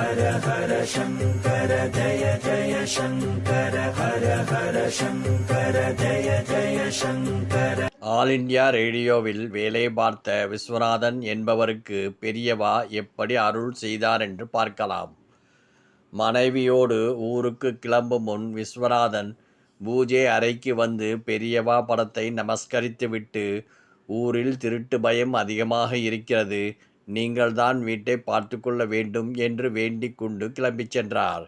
ஹர ஹர சங்கர ஜய ஜய சங்கர ஹர ஹர சங்கர ஜய ஜய Sankara. All India ரேடியோவில் வேலை பார்த்த விஸ்வநாதன் என்பவருக்கு பெரியவா எப்படி அருள் செய்தார் என்று பார்க்கலாம். மனைவியோடு ஊருக்கு கிளம்பும் முன் விஸ்வநாதன் பூஜை அறைக்கு வந்து பெரியவா படத்தை நமஸ்கரித்துவிட்டு, ஊரில் திருட்டு பயம் அதிகமாக இருக்கிறது, நீங்கள்தான் வீட்டை பார்த்து கொள்ள வேண்டும் என்று வேண்டிக் கொண்டு கிளம்பிச் சென்றார்.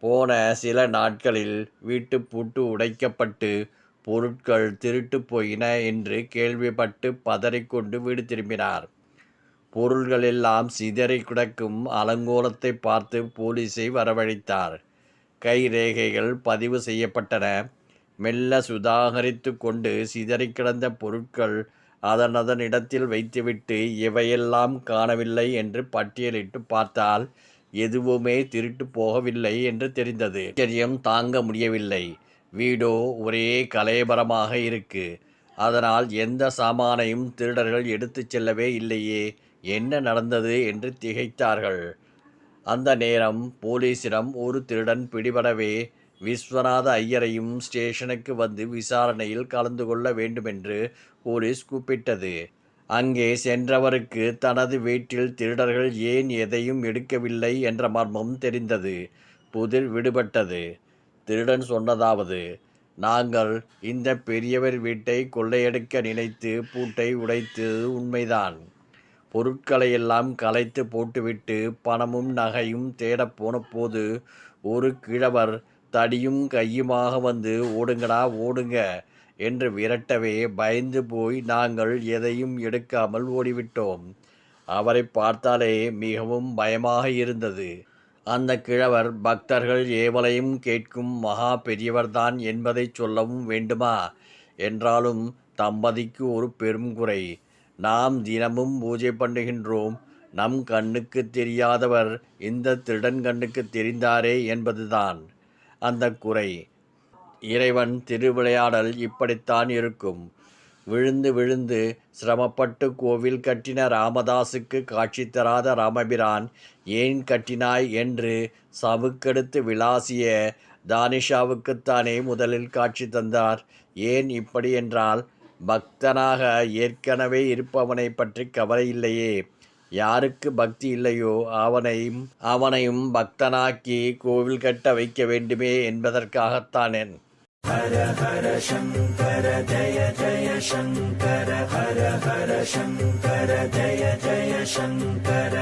போன சில நாட்களில் வீட்டு பூட்டு உடைக்கப்பட்டு பொருட்கள் திருட்டு போயின என்று கேள்விப்பட்டு பதறிக்கொண்டு வீடு திரும்பினார். பொருள்கள் எல்லாம் சிதறி கிடக்கும் அலங்கோலத்தை பார்த்து போலீஸை வரவழைத்தார். கை ரேகைகள் பதிவு செய்யப்பட்டன. மெல்ல சுதாகரித்து கொண்டு சிதறி கிடந்த பொருட்கள் அதன் இடத்தில் வைத்துவிட்டு இவையெல்லாம் காணவில்லை என்று பட்டியலிட்டு பார்த்தால் எதுவுமே திருட்டு போகவில்லை என்று தெரிந்தது. ஆச்சரியம் தாங்க முடியவில்லை. வீடோ ஒரே கலேபரமாக இருக்கு. அதனால் எந்த சாமானையும் திருடர்கள் எடுத்துச் செல்லவே இல்லையே, என்ன நடந்தது என்று திகைத்தார்கள். அந்த நேரம் போலீசிடம் ஒரு திருடன் பிடிபடவே விஸ்வநாத ஐயரையும் ஸ்டேஷனுக்கு வந்து விசாரணையில் கலந்து கொள்ள வேண்டுமென்று போலீஸ் கூப்பிட்டது. அங்கே சென்றவருக்கு தனது வீட்டில் திருடர்கள் ஏன் எதையும் எடுக்கவில்லை என்ற மர்மம் தெரிந்தது. புதிர் விடுபட்டது. திருடன் சொன்னதாவது: நாங்கள் இந்த பெரியவர் வீட்டை கொள்ளையடிக்க நினைத்து பூட்டை உடைத்தது உண்மைதான். பொருட்களையெல்லாம் கலைத்து போட்டுவிட்டு பணமும் நகையும் தேடப் போன போது ஒரு கிழவர் தடியும் கையுமாக வந்து ஓடுங்கடா ஓடுங்க என்று விரட்டவே பயந்து போய் நாங்கள் எதையும் எடுக்காமல் ஓடிவிட்டோம். அவரை பார்த்தாலே மிகவும் பயமாக இருந்தது. அந்த கிழவர் பக்தர்கள் ஏவலையும் கேட்கும் மகா பெரியவர்தான் என்பதை சொல்லவும் வேண்டுமா? என்றாலும் தம்பதிக்கு ஒரு பெரும் குறை. நாம் தினமும் பூஜை பண்ணுகின்றோம். நம் கண்ணுக்கு தெரியாதவர் இந்த திருடன் கண்ணுக்கு தெரிந்தாரே என்பதுதான் அந்த குறை. இறைவன் திருவிளையாடல் இப்படித்தான் இருக்கும். விழுந்து விழுந்து சிரமப்பட்டு கோவில் கட்டின ராமதாசுக்கு காட்சி தராத ராமபிரான் ஏன் கட்டினாய் என்று சவுக்கெடுத்து விளாசிய தானிஷாவுக்குத்தானே முதலில் காட்சி தந்தார். ஏன் இப்படி என்றால், பக்தனாக ஏற்கனவே இருப்பவனை பற்றி கவலை இல்லையே. யாருக்கு பக்தி இல்லையோ அவனையும் பக்தனாக்கி கோவில் கட்ட வைக்க வேண்டுமே என்பதற்காகத்தானேன். ஹர ஹர சங்கர ஜய ஜய சங்கர ஹர ஹர சங்கர ஜய ஜய சங்கர.